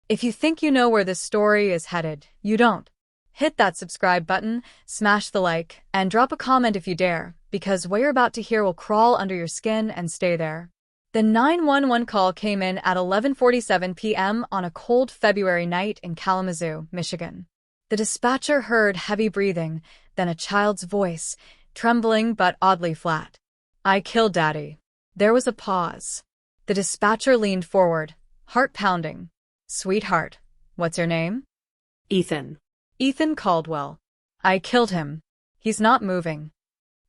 If you think you know where this story is headed, you don't. Hit that subscribe button, smash the like, and drop a comment if you dare, because what you're about to hear will crawl under your skin and stay there. The 911 call came in at 11:47 p.m. on a cold February night in Kalamazoo, Michigan. The dispatcher heard heavy breathing, then a child's voice, trembling but oddly flat. "I killed Daddy." There was a pause. The dispatcher leaned forward, heart pounding. "Sweetheart, what's your name?" Ethan. "Ethan Caldwell. I killed him. He's not moving."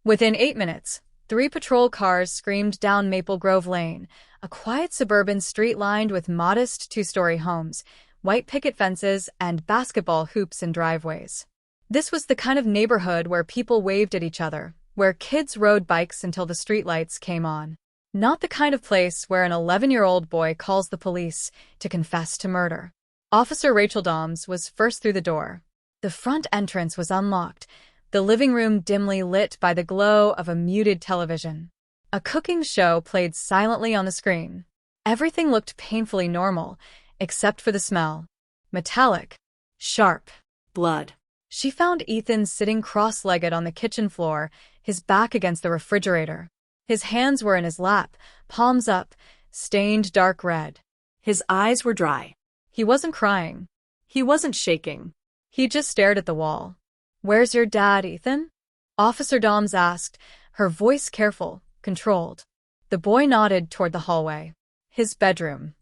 Within 8 minutes, 3 patrol cars screamed down Maple Grove Lane, a quiet suburban street lined with modest 2-story homes, white picket fences, and basketball hoops in driveways. This was the kind of neighborhood where people waved at each other, where kids rode bikes until the streetlights came on. Not the kind of place where an 11-year-old boy calls the police to confess to murder. Officer Rachel Doms was first through the door. The front entrance was unlocked, the living room dimly lit by the glow of a muted television. A cooking show played silently on the screen. Everything looked painfully normal, except for the smell. Metallic. Sharp. Blood. She found Ethan sitting cross-legged on the kitchen floor, his back against the refrigerator. His hands were in his lap, palms up, stained dark red. His eyes were dry. He wasn't crying. He wasn't shaking. He just stared at the wall. "Where's your dad, Ethan?" Officer Doms asked, her voice careful, controlled. The boy nodded toward the hallway. "His bedroom."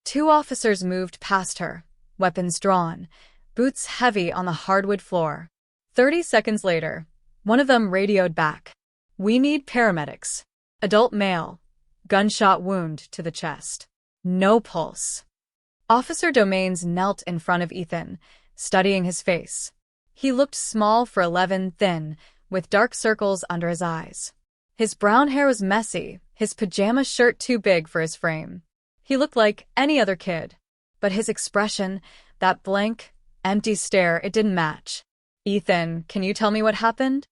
2 officers moved past her, weapons drawn, boots heavy on the hardwood floor. 30 seconds later, one of them radioed back. "We need paramedics. Adult male. Gunshot wound to the chest. No pulse." Officer Domains knelt in front of Ethan, studying his face. He looked small for 11, thin, with dark circles under his eyes. His brown hair was messy, his pajama shirt too big for his frame. He looked like any other kid. But his expression, that blank, empty stare, it didn't match. "Ethan, can you tell me what happened?"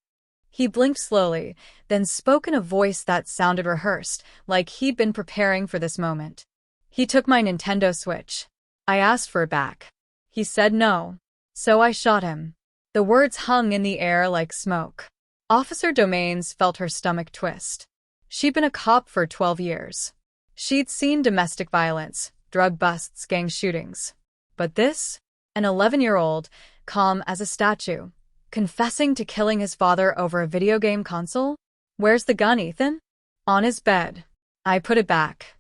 He blinked slowly, then spoke in a voice that sounded rehearsed, like he'd been preparing for this moment. "He took my Nintendo Switch. I asked for it back. He said no. So I shot him." The words hung in the air like smoke. Officer Domains felt her stomach twist. She'd been a cop for 12 years. She'd seen domestic violence, drug busts, gang shootings. But this? An 11-year-old, calm as a statue, confessing to killing his father over a video game console? "Where's the gun, Ethan?" "On his bed. I put it back."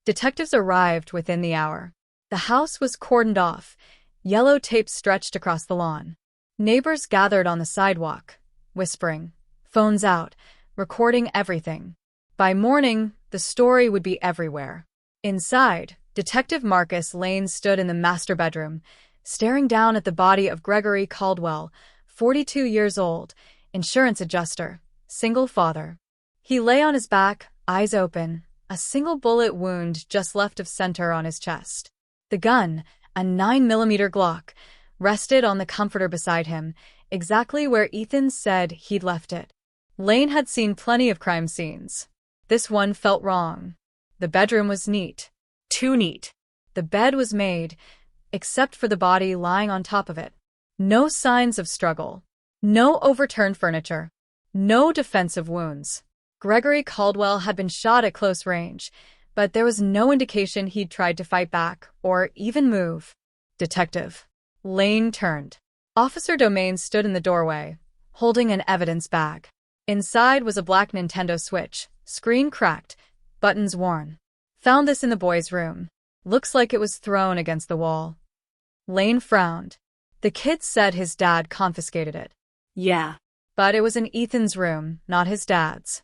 Detectives arrived within the hour. The house was cordoned off, yellow tape stretched across the lawn. Neighbors gathered on the sidewalk, whispering, phones out, recording everything. By morning, the story would be everywhere. Inside, Detective Marcus Lane stood in the master bedroom, staring down at the body of Gregory Caldwell, 42 years old, insurance adjuster, single father. He lay on his back, eyes open, a single bullet wound just left of center on his chest. The gun, a 9mm Glock, rested on the comforter beside him, exactly where Ethan said he'd left it. Lane had seen plenty of crime scenes. This one felt wrong. The bedroom was neat. Too neat. The bed was made, except for the body lying on top of it. No signs of struggle. No overturned furniture. No defensive wounds. Gregory Caldwell had been shot at close range, but there was no indication he'd tried to fight back or even move. "Detective." Lane turned. Officer Domains stood in the doorway, holding an evidence bag. Inside was a black Nintendo Switch, screen cracked, buttons worn. "Found this in the boys' room. Looks like it was thrown against the wall." Lane frowned. The kid said his dad confiscated it. "Yeah. But it was in Ethan's room, not his dad's."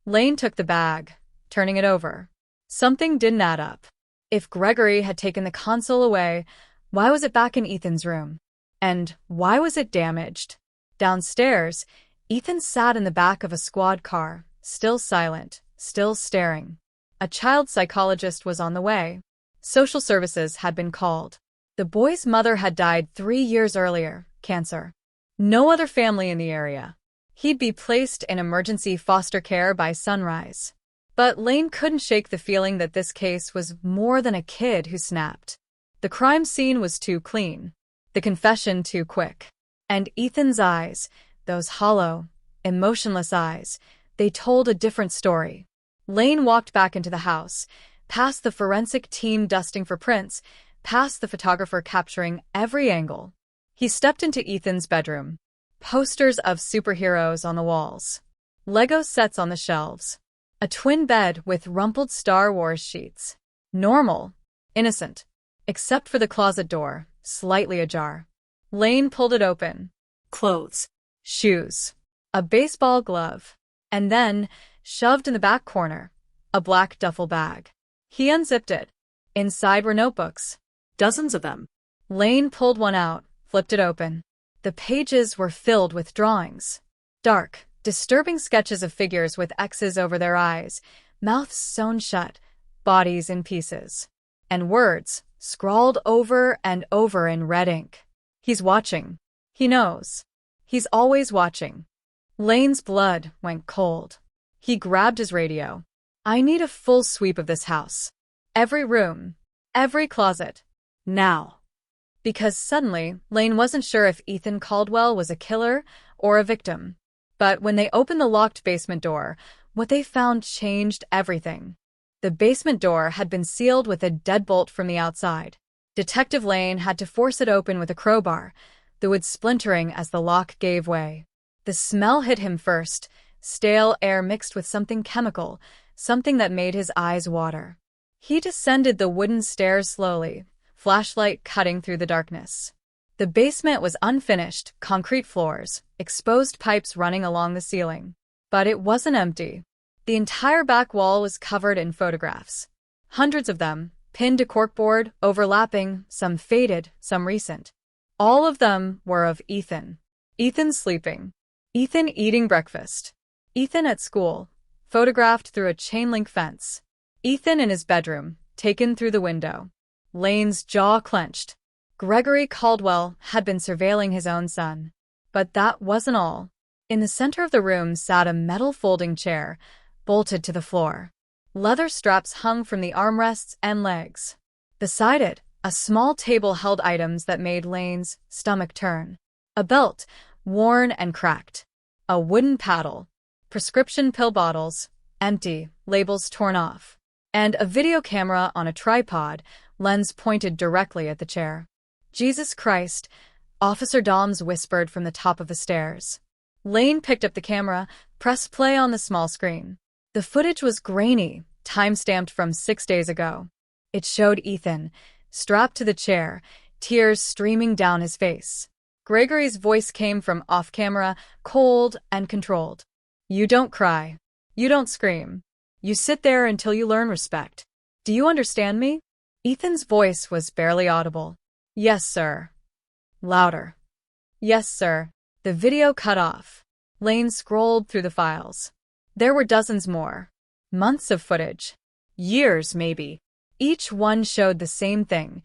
Lane took the bag, turning it over. Something didn't add up. If Gregory had taken the console away, why was it back in Ethan's room? And why was it damaged? Downstairs, Ethan sat in the back of a squad car, still silent, still staring. A child psychologist was on the way. Social services had been called. The boy's mother had died 3 years earlier, cancer. No other family in the area. He'd be placed in emergency foster care by sunrise. But Lane couldn't shake the feeling that this case was more than a kid who snapped. The crime scene was too clean, the confession too quick. And Ethan's eyes, those hollow, emotionless eyes, they told a different story. Lane walked back into the house, past the forensic team dusting for prints, past the photographer capturing every angle. He stepped into Ethan's bedroom. Posters of superheroes on the walls. Lego sets on the shelves. A twin bed with rumpled Star Wars sheets. Normal. Innocent. Except for the closet door, slightly ajar. Lane pulled it open. Clothes. Shoes. A baseball glove. And then, shoved in the back corner, a black duffel bag. He unzipped it. Inside were notebooks. Dozens of them. Lane pulled one out, flipped it open. The pages were filled with drawings. Dark, disturbing sketches of figures with X's over their eyes, mouths sewn shut, bodies in pieces. And words, scrawled over and over in red ink. He's watching. He knows. He's always watching. Lane's blood went cold. He grabbed his radio. I need a full sweep of this house. Every room. Every closet. Now. Because suddenly, Lane wasn't sure if Ethan Caldwell was a killer or a victim. But when they opened the locked basement door, what they found changed everything. The basement door had been sealed with a deadbolt from the outside. Detective Lane had to force it open with a crowbar, the wood splintering as the lock gave way. The smell hit him first, stale air mixed with something chemical, something that made his eyes water. He descended the wooden stairs slowly, flashlight cutting through the darkness. The basement was unfinished, concrete floors, exposed pipes running along the ceiling. But it wasn't empty. The entire back wall was covered in photographs. Hundreds of them, pinned to corkboard, overlapping, some faded, some recent. All of them were of Ethan. Ethan sleeping. Ethan eating breakfast. Ethan at school, photographed through a chain-link fence. Ethan in his bedroom, taken through the window. Lane's jaw clenched. Gregory Caldwell had been surveilling his own son. But that wasn't all. In the center of the room sat a metal folding chair, bolted to the floor. Leather straps hung from the armrests and legs. Beside it, a small table held items that made Lane's stomach turn. A belt, worn and cracked. A wooden paddle. Prescription pill bottles, empty, labels torn off. And a video camera on a tripod, lens pointed directly at the chair. Jesus Christ, Officer Doms whispered from the top of the stairs. Lane picked up the camera, pressed play on the small screen. The footage was grainy, time-stamped from 6 days ago. It showed Ethan, strapped to the chair, tears streaming down his face. Gregory's voice came from off-camera, cold and controlled. You don't cry. You don't scream. You sit there until you learn respect. Do you understand me? Ethan's voice was barely audible. Yes, sir. Louder. Yes, sir. The video cut off. Lane scrolled through the files. There were dozens more. Months of footage. Years, maybe. Each one showed the same thing.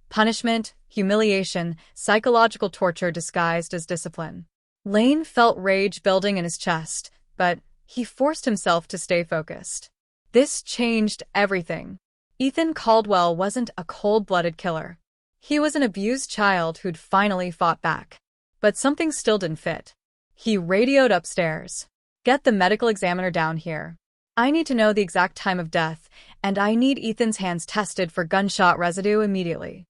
Punishment, humiliation, psychological torture disguised as discipline. Lane felt rage building in his chest, but he forced himself to stay focused. This changed everything. Ethan Caldwell wasn't a cold-blooded killer. He was an abused child who'd finally fought back. But something still didn't fit. He radioed upstairs. Get the medical examiner down here. I need to know the exact time of death, and I need Ethan's hands tested for gunshot residue immediately.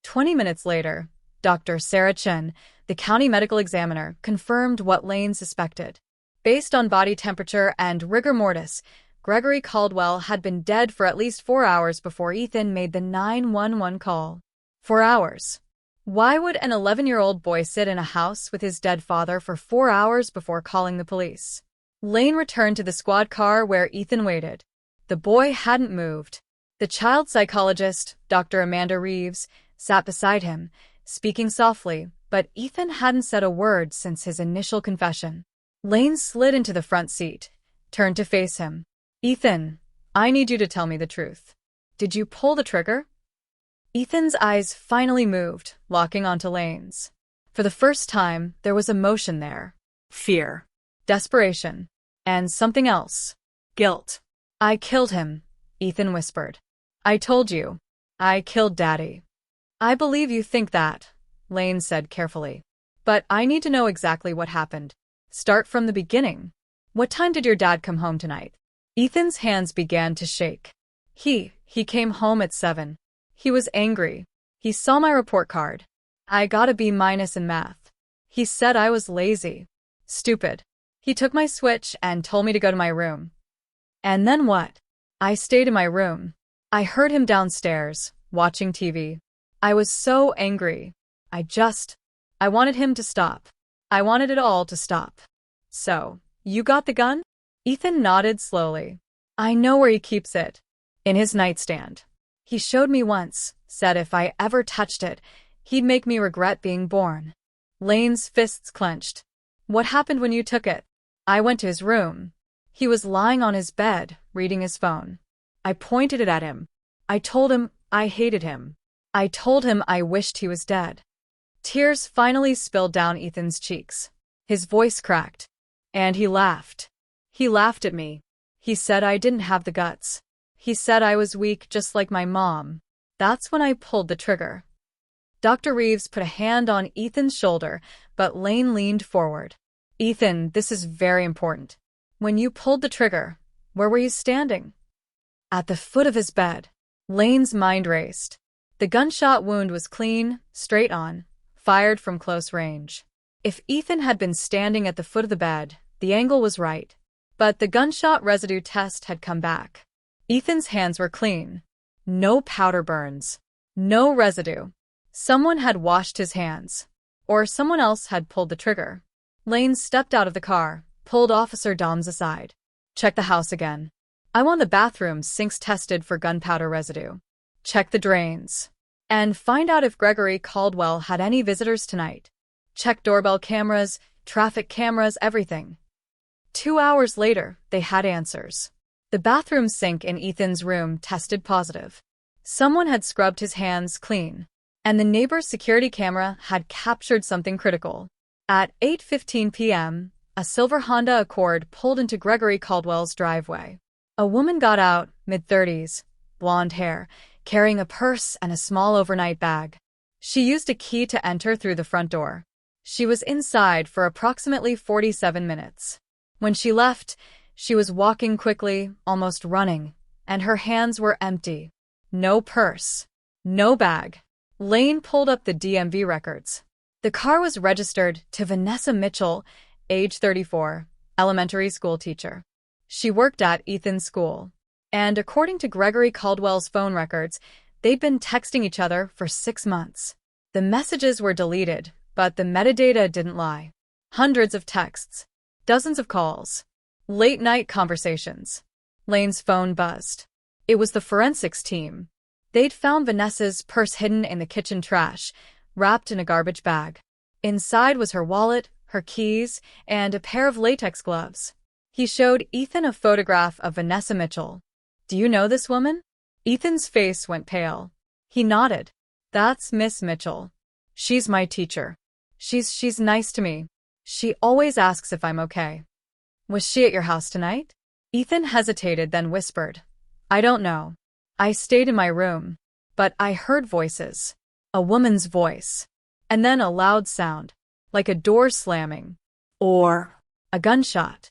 20 minutes later, Dr. Sarah Chen, the county medical examiner, confirmed what Lane suspected. Based on body temperature and rigor mortis, Gregory Caldwell had been dead for at least 4 hours before Ethan made the 911 call. 4 hours. Why would an 11-year-old boy sit in a house with his dead father for 4 hours before calling the police? Lane returned to the squad car where Ethan waited. The boy hadn't moved. The child psychologist, Dr. Amanda Reeves, sat beside him, speaking softly, but Ethan hadn't said a word since his initial confession. Lane slid into the front seat, turned to face him. Ethan, I need you to tell me the truth. Did you pull the trigger? Ethan's eyes finally moved, locking onto Lane's. For the first time, there was emotion there. Fear. Desperation. And something else. Guilt. I killed him, Ethan whispered. I told you. I killed Daddy. I believe you think that, Lane said carefully. But I need to know exactly what happened. Start from the beginning. What time did your dad come home tonight? Ethan's hands began to shake. He came home at 7. He was angry. He saw my report card. I got a B- in math. He said I was lazy. Stupid. He took my Switch and told me to go to my room. And then what? I stayed in my room. I heard him downstairs, watching TV. I was so angry. I wanted him to stop. I wanted it all to stop. So, you got the gun? Ethan nodded slowly. I know where he keeps it. In his nightstand. He showed me once, said if I ever touched it, he'd make me regret being born. Lane's fists clenched. What happened when you took it? I went to his room. He was lying on his bed, reading his phone. I pointed it at him. I told him I hated him. I told him I wished he was dead. Tears finally spilled down Ethan's cheeks. His voice cracked. And he laughed. He laughed at me. He said I didn't have the guts. He said I was weak just like my mom. That's when I pulled the trigger. Dr. Reeves put a hand on Ethan's shoulder, but Lane leaned forward. Ethan, this is very important. When you pulled the trigger, where were you standing? At the foot of his bed. Lane's mind raced. The gunshot wound was clean, straight on, fired from close range. If Ethan had been standing at the foot of the bed, the angle was right. But the gunshot residue test had come back. Ethan's hands were clean. No powder burns. No residue. Someone had washed his hands. Or someone else had pulled the trigger. Lane stepped out of the car, pulled Officer Doms aside. Check the house again. I want the bathroom sinks tested for gunpowder residue. Check the drains. And find out if Gregory Caldwell had any visitors tonight. Check doorbell cameras, traffic cameras, everything. 2 hours later, they had answers. The bathroom sink in Ethan's room tested positive. Someone had scrubbed his hands clean. And the neighbor's security camera had captured something critical. At 8:15 p.m., a silver Honda Accord pulled into Gregory Caldwell's driveway. A woman got out, mid-30s, blonde hair, carrying a purse and a small overnight bag. She used a key to enter through the front door. She was inside for approximately 47 minutes. When she left, she was walking quickly, almost running, and her hands were empty. No purse. No bag. Lane pulled up the DMV records. The car was registered to Vanessa Mitchell, age 34, elementary school teacher. She worked at Ethan's school. And according to Gregory Caldwell's phone records, they'd been texting each other for 6 months. The messages were deleted, but the metadata didn't lie. Hundreds of texts. Dozens of calls. Late-night conversations. Lane's phone buzzed. It was the forensics team. They'd found Vanessa's purse hidden in the kitchen trash, wrapped in a garbage bag. Inside was her wallet, her keys, and a pair of latex gloves. He showed Ethan a photograph of Vanessa Mitchell. Do you know this woman? Ethan's face went pale. He nodded. That's Miss Mitchell. She's my teacher. She's nice to me. She always asks if I'm okay. Was she at your house tonight? Ethan hesitated, then whispered. I don't know. I stayed in my room. But I heard voices. A woman's voice. And then a loud sound. Like a door slamming. Or a gunshot.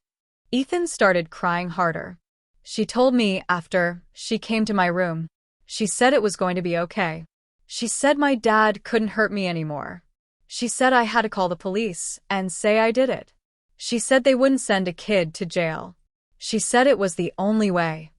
Ethan started crying harder. She told me after she came to my room. She said it was going to be okay. She said my dad couldn't hurt me anymore. She said I had to call the police and say I did it. She said they wouldn't send a kid to jail. She said it was the only way.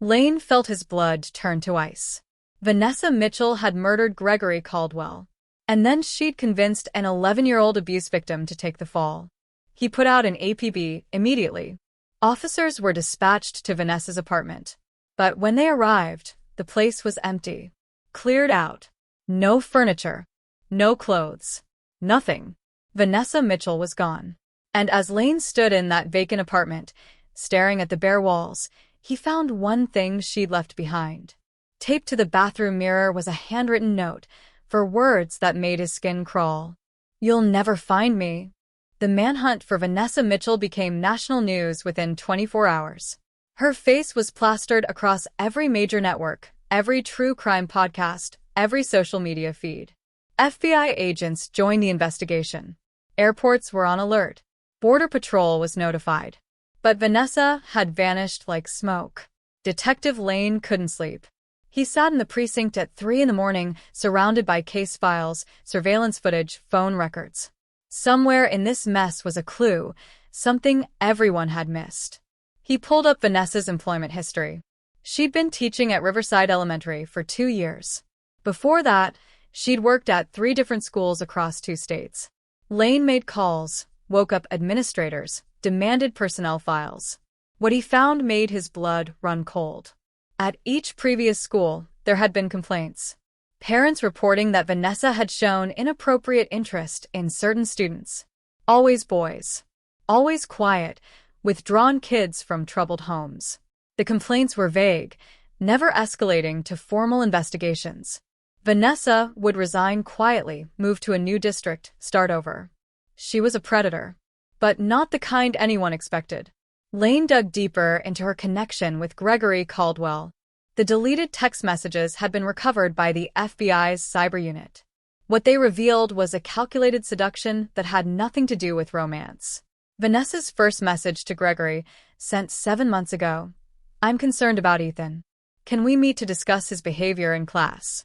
Lane felt his blood turn to ice. Vanessa Mitchell had murdered Gregory Caldwell. And then she'd convinced an 11-year-old abuse victim to take the fall. He put out an APB immediately. Officers were dispatched to Vanessa's apartment. But when they arrived, the place was empty. Cleared out. No furniture. No clothes. Nothing. Vanessa Mitchell was gone. And as Lane stood in that vacant apartment, staring at the bare walls, he found one thing she'd left behind. Taped to the bathroom mirror was a handwritten note, for words that made his skin crawl. You'll never find me. The manhunt for Vanessa Mitchell became national news within 24 hours. Her face was plastered across every major network, every true crime podcast, every social media feed. FBI agents joined the investigation. Airports were on alert. Border Patrol was notified. But Vanessa had vanished like smoke. Detective Lane couldn't sleep. He sat in the precinct at 3 in the morning, surrounded by case files, surveillance footage, phone records. Somewhere in this mess was a clue, something everyone had missed. He pulled up Vanessa's employment history. She'd been teaching at Riverside Elementary for 2 years. Before that, she'd worked at 3 different schools across 2 states. Lane made calls, woke up administrators, demanded personnel files. What he found made his blood run cold. At each previous school, there had been complaints. Parents reporting that Vanessa had shown inappropriate interest in certain students. Always boys. Always quiet, withdrawn kids from troubled homes. The complaints were vague, never escalating to formal investigations. Vanessa would resign quietly, move to a new district, start over. She was a predator, but not the kind anyone expected. Lane dug deeper into her connection with Gregory Caldwell. The deleted text messages had been recovered by the FBI's cyber unit. What they revealed was a calculated seduction that had nothing to do with romance. Vanessa's first message to Gregory, sent 7 months ago. "I'm concerned about Ethan. Can we meet to discuss his behavior in class?"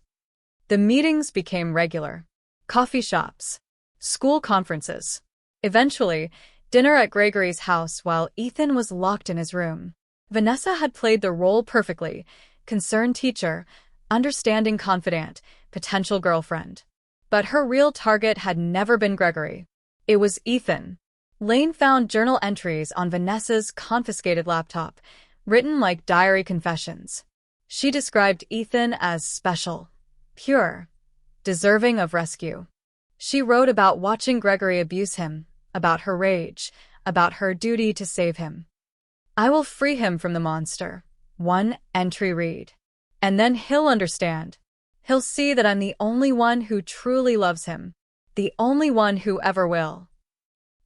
The meetings became regular. Coffee shops. School conferences. Eventually, dinner at Gregory's house while Ethan was locked in his room. Vanessa had played the role perfectly. Concerned teacher, understanding confidant, potential girlfriend. But her real target had never been Gregory. It was Ethan. Lane found journal entries on Vanessa's confiscated laptop, written like diary confessions. She described Ethan as special, pure, deserving of rescue. She wrote about watching Gregory abuse him, about her rage, about her duty to save him. "I will free him from the monster," one entry read. "And then he'll understand. He'll see that I'm the only one who truly loves him, the only one who ever will."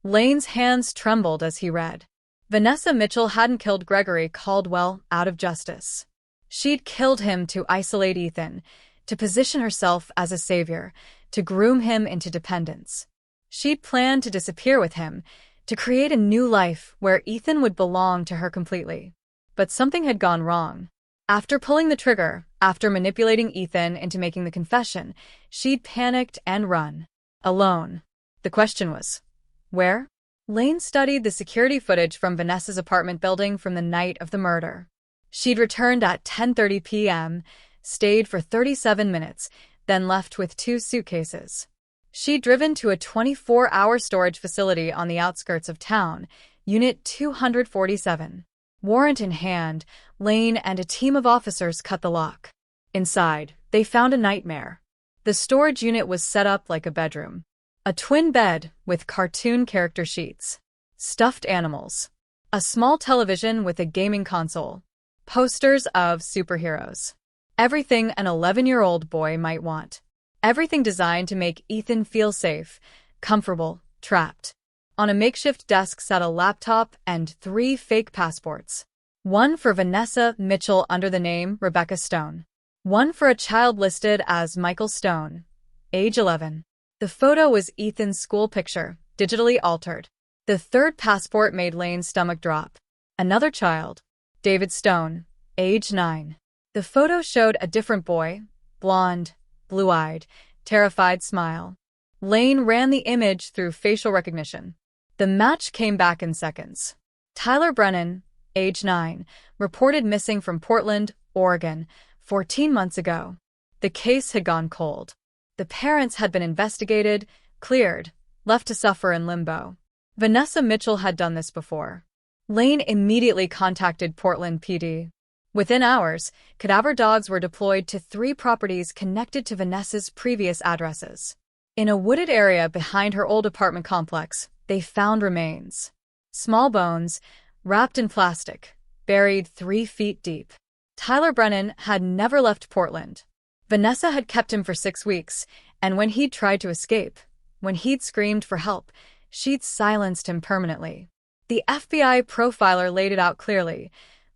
Lane's hands trembled as he read. Vanessa Mitchell hadn't killed Gregory Caldwell out of justice. She'd killed him to isolate Ethan, to position herself as a savior, to groom him into dependence. She'd planned to disappear with him, to create a new life where Ethan would belong to her completely. But something had gone wrong. After pulling the trigger, after manipulating Ethan into making the confession, she'd panicked and run. Alone. The question was, where? Lane studied the security footage from Vanessa's apartment building from the night of the murder. She'd returned at 10:30 p.m., stayed for 37 minutes, then left with 2 suitcases. She'd driven to a 24-hour storage facility on the outskirts of town, Unit 247. Warrant in hand, Lane and a team of officers cut the lock. Inside, they found a nightmare. The storage unit was set up like a bedroom. A twin bed with cartoon character sheets. Stuffed animals. A small television with a gaming console. Posters of superheroes. Everything an 11-year-old boy might want. Everything designed to make Ethan feel safe, comfortable, trapped. On a makeshift desk sat a laptop and 3 fake passports. One for Vanessa Mitchell under the name Rebecca Stone. One for a child listed as Michael Stone, age 11. The photo was Ethan's school picture, digitally altered. The 3rd passport made Lane's stomach drop. Another child, David Stone, age 9. The photo showed a different boy, blonde, blue-eyed, terrified smile. Lane ran the image through facial recognition. The match came back in seconds. Tyler Brennan, age 9, reported missing from Portland, Oregon, 14 months ago. The case had gone cold. The parents had been investigated, cleared, left to suffer in limbo. Vanessa Mitchell had done this before. Lane immediately contacted Portland PD. Within hours, cadaver dogs were deployed to 3 properties connected to Vanessa's previous addresses. In a wooded area behind her old apartment complex, they found remains. Small bones, wrapped in plastic, buried 3 feet deep. Tyler Brennan had never left Portland. Vanessa had kept him for 6 weeks, and when he'd tried to escape, when he'd screamed for help, she'd silenced him permanently. The FBI profiler laid it out clearly.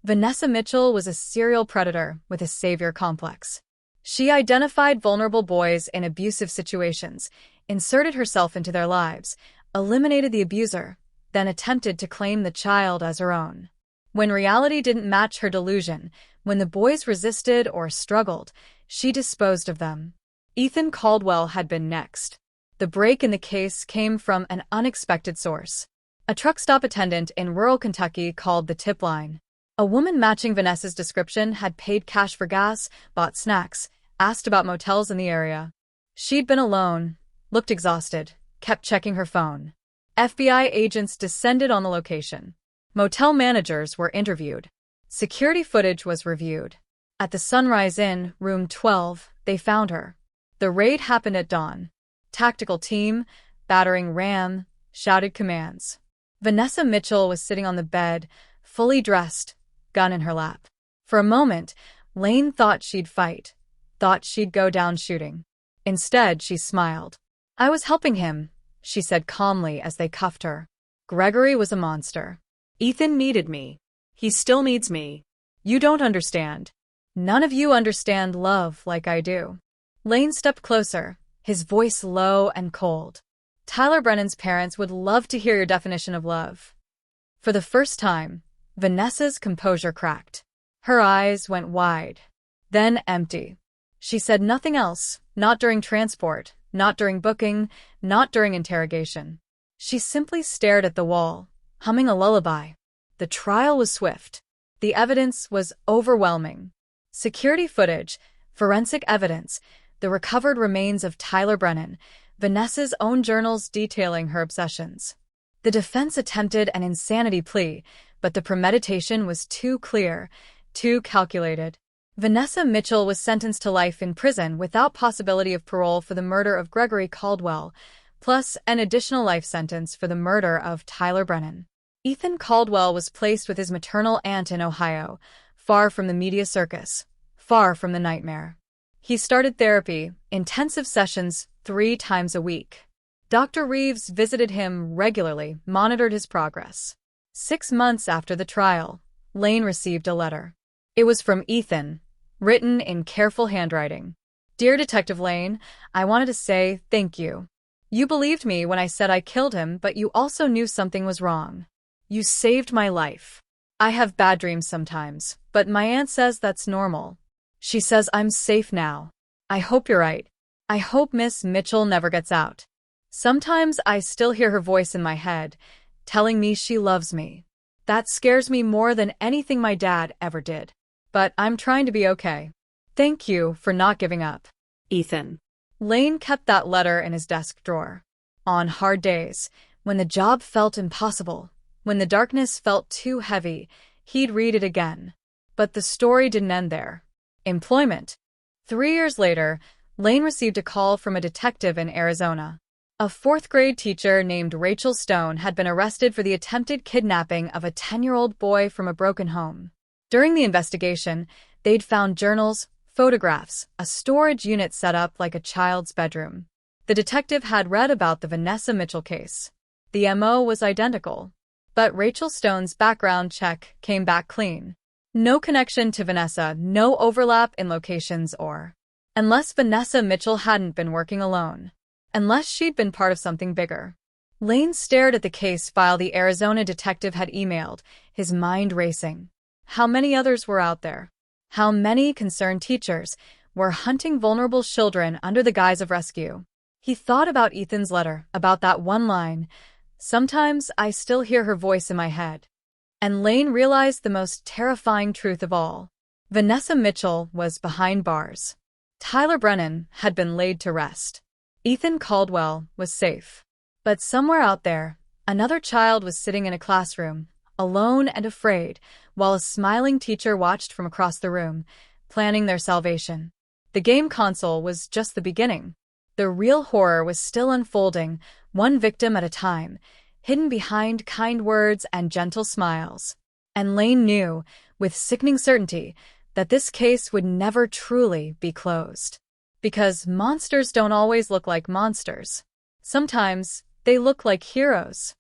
Vanessa Mitchell was a serial predator with a savior complex. She identified vulnerable boys in abusive situations, inserted herself into their lives, eliminated the abuser, then attempted to claim the child as her own. When reality didn't match her delusion, when the boys resisted or struggled, she disposed of them. Ethan Caldwell had been next. The break in the case came from an unexpected source. A truck stop attendant in rural Kentucky called the tip line. A woman matching Vanessa's description had paid cash for gas, bought snacks, asked about motels in the area. She'd been alone, looked exhausted, kept checking her phone. FBI agents descended on the location. Motel managers were interviewed. Security footage was reviewed. At the Sunrise Inn, room 12, they found her. The raid happened at dawn. Tactical team, battering ram, shouted commands. Vanessa Mitchell was sitting on the bed, fully dressed, gun in her lap. For a moment, Lane thought she'd fight, thought she'd go down shooting. Instead, she smiled. "I was helping him," she said calmly as they cuffed her. Gregory was a monster. Ethan needed me. He still needs me. You don't understand. None of you understand love like I do. Lane stepped closer, his voice low and cold. Tyler Brennan's parents would love to hear your definition of love. For the first time, Vanessa's composure cracked. Her eyes went wide, then empty. She said nothing else, not during transport, not during booking, not during interrogation. She simply stared at the wall, humming a lullaby. The trial was swift. The evidence was overwhelming. Security footage, forensic evidence, the recovered remains of Tyler Brennan, Vanessa's own journals detailing her obsessions. The defense attempted an insanity plea, but the premeditation was too clear, too calculated. Vanessa Mitchell was sentenced to life in prison without possibility of parole for the murder of Gregory Caldwell, plus an additional life sentence for the murder of Tyler Brennan. Ethan Caldwell was placed with his maternal aunt in Ohio, far from the media circus, far from the nightmare. He started therapy, intensive sessions 3 times a week. Dr. Reeves visited him regularly, monitored his progress. 6 months after the trial, Lane received a letter. It was from Ethan, written in careful handwriting. "Dear Detective Lane, I wanted to say thank you. You believed me when I said I killed him, but you also knew something was wrong. You saved my life. I have bad dreams sometimes, but my aunt says that's normal. She says I'm safe now. I hope you're right. I hope Miss Mitchell never gets out. Sometimes I still hear her voice in my head, telling me she loves me. That scares me more than anything my dad ever did. But I'm trying to be okay. Thank you for not giving up." Ethan. Lane kept that letter in his desk drawer. On hard days, when the job felt impossible, when the darkness felt too heavy, he'd read it again. But the story didn't end there. Employment. 3 years later, Lane received a call from a detective in Arizona. A 4th-grade teacher named Rachel Stone had been arrested for the attempted kidnapping of a 10-year-old boy from a broken home. During the investigation, they'd found journals, photographs, a storage unit set up like a child's bedroom. The detective had read about the Vanessa Mitchell case. The MO was identical. But Rachel Stone's background check came back clean. No connection to Vanessa, no overlap in locations or... Unless Vanessa Mitchell hadn't been working alone. Unless she'd been part of something bigger. Lane stared at the case file the Arizona detective had emailed, his mind racing. How many others were out there? How many concerned teachers were hunting vulnerable children under the guise of rescue? He thought about Ethan's letter, about that one line, "Sometimes I still hear her voice in my head." And Lane realized the most terrifying truth of all. Vanessa Mitchell was behind bars. Tyler Brennan had been laid to rest. Ethan Caldwell was safe. But somewhere out there, another child was sitting in a classroom, alone and afraid, while a smiling teacher watched from across the room, planning their salvation. The game console was just the beginning. The real horror was still unfolding, one victim at a time, hidden behind kind words and gentle smiles. And Lane knew, with sickening certainty, that this case would never truly be closed. Because monsters don't always look like monsters. Sometimes, they look like heroes.